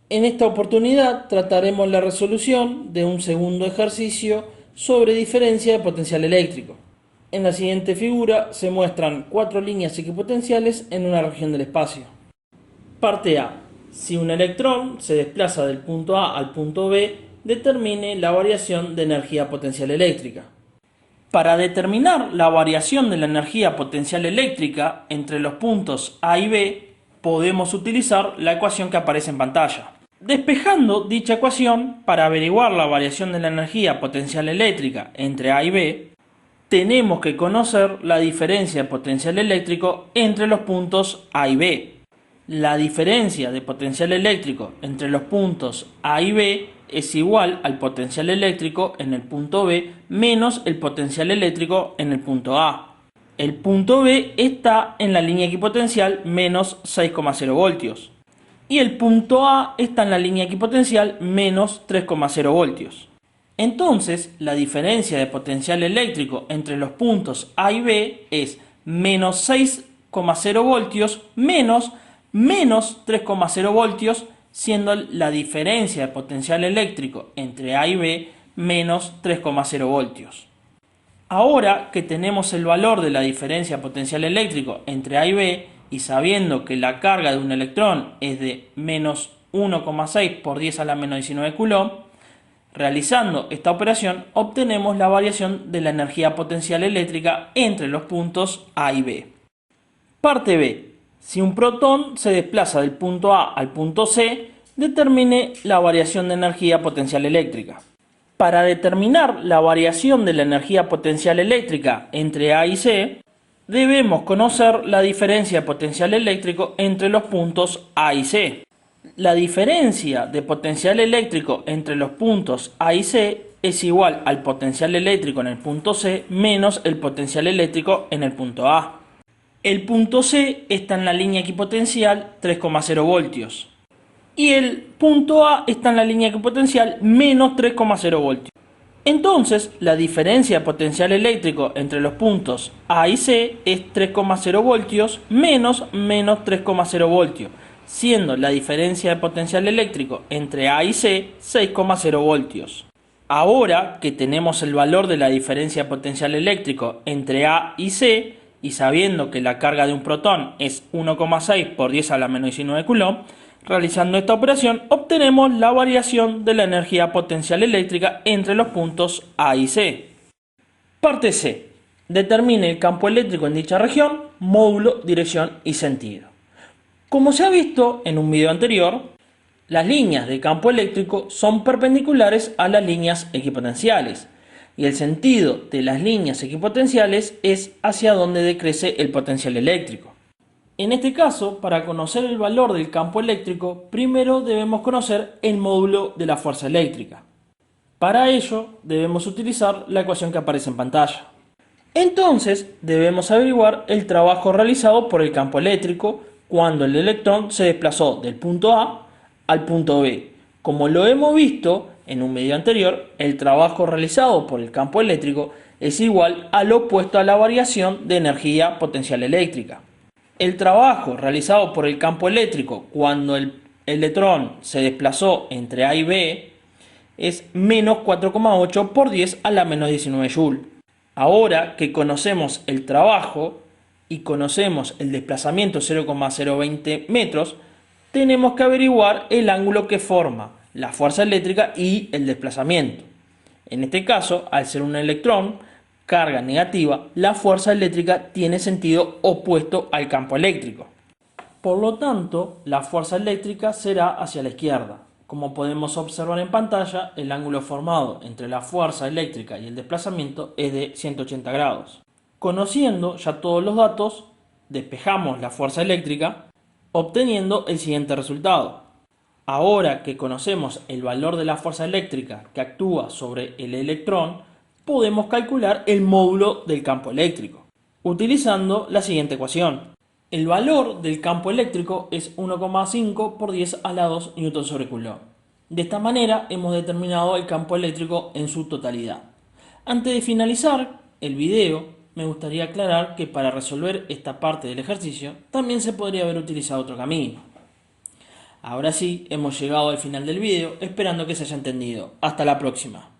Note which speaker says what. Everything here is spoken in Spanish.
Speaker 1: En esta oportunidad trataremos la resolución de un segundo ejercicio sobre diferencia de potencial eléctrico. En la siguiente figura se muestran cuatro líneas equipotenciales en una región del espacio. Parte A. Si un electrón se desplaza del punto A al punto B, determine la variación de energía potencial eléctrica. Para determinar la variación de la energía potencial eléctrica entre los puntos A y B, podemos utilizar la ecuación que aparece en pantalla. Despejando dicha ecuación, para averiguar la variación de la energía potencial eléctrica entre A y B, tenemos que conocer la diferencia de potencial eléctrico entre los puntos A y B. La diferencia de potencial eléctrico entre los puntos A y B es igual al potencial eléctrico en el punto B menos el potencial eléctrico en el punto A. El punto B está en la línea equipotencial menos 6,0 voltios y el punto A está en la línea equipotencial menos 3,0 voltios. Entonces, la diferencia de potencial eléctrico entre los puntos A y B es menos 6,0 voltios menos 3,0 voltios, siendo la diferencia de potencial eléctrico entre A y B menos 3,0 voltios. Ahora que tenemos el valor de la diferencia de potencial eléctrico entre A y B, y sabiendo que la carga de un electrón es de menos 1,6 por 10 a la menos 19 coulomb, realizando esta operación obtenemos la variación de la energía potencial eléctrica entre los puntos A y B. Parte B. Si un protón se desplaza del punto A al punto C, determine la variación de energía potencial eléctrica. Para determinar la variación de la energía potencial eléctrica entre A y C, debemos conocer la diferencia de potencial eléctrico entre los puntos A y C. La diferencia de potencial eléctrico entre los puntos A y C es igual al potencial eléctrico en el punto C menos el potencial eléctrico en el punto A. El punto C está en la línea equipotencial 3,0 voltios y el punto A está en la línea equipotencial menos 3,0 voltios. Entonces, la diferencia de potencial eléctrico entre los puntos A y C es 3,0 voltios menos 3,0 voltios, siendo la diferencia de potencial eléctrico entre A y C 6,0 voltios. Ahora que tenemos el valor de la diferencia de potencial eléctrico entre A y C, y sabiendo que la carga de un protón es 1,6 por 10 a la menos 19 coulomb, realizando esta operación obtenemos la variación de la energía potencial eléctrica entre los puntos A y C. Parte C. Determine el campo eléctrico en dicha región, módulo, dirección y sentido. Como se ha visto en un video anterior, las líneas de campo eléctrico son perpendiculares a las líneas equipotenciales y el sentido de las líneas equipotenciales es hacia donde decrece el potencial eléctrico. En este caso, para conocer el valor del campo eléctrico, primero debemos conocer el módulo de la fuerza eléctrica. Para ello, debemos utilizar la ecuación que aparece en pantalla. Entonces, debemos averiguar el trabajo realizado por el campo eléctrico cuando el electrón se desplazó del punto A al punto B. Como lo hemos visto en un video anterior, el trabajo realizado por el campo eléctrico es igual al opuesto a la variación de energía potencial eléctrica. El trabajo realizado por el campo eléctrico cuando el electrón se desplazó entre A y B es menos 4,8 por 10 a la menos 19 joule. Ahora que conocemos el trabajo y conocemos el desplazamiento 0,020 metros, tenemos que averiguar el ángulo que forma la fuerza eléctrica y el desplazamiento. En este caso, al ser un electrón, carga negativa, la fuerza eléctrica tiene sentido opuesto al campo eléctrico. Por lo tanto, la fuerza eléctrica será hacia la izquierda. Como podemos observar en pantalla, el ángulo formado entre la fuerza eléctrica y el desplazamiento es de 180 grados. Conociendo ya todos los datos, despejamos la fuerza eléctrica, obteniendo el siguiente resultado. Ahora que conocemos el valor de la fuerza eléctrica que actúa sobre el electrón, podemos calcular el módulo del campo eléctrico, utilizando la siguiente ecuación. El valor del campo eléctrico es 1,5 por 10 a la 2 Nm/Coulomb. De esta manera hemos determinado el campo eléctrico en su totalidad. Antes de finalizar el video, me gustaría aclarar que para resolver esta parte del ejercicio también se podría haber utilizado otro camino. Ahora sí, hemos llegado al final del video, esperando que se haya entendido. Hasta la próxima.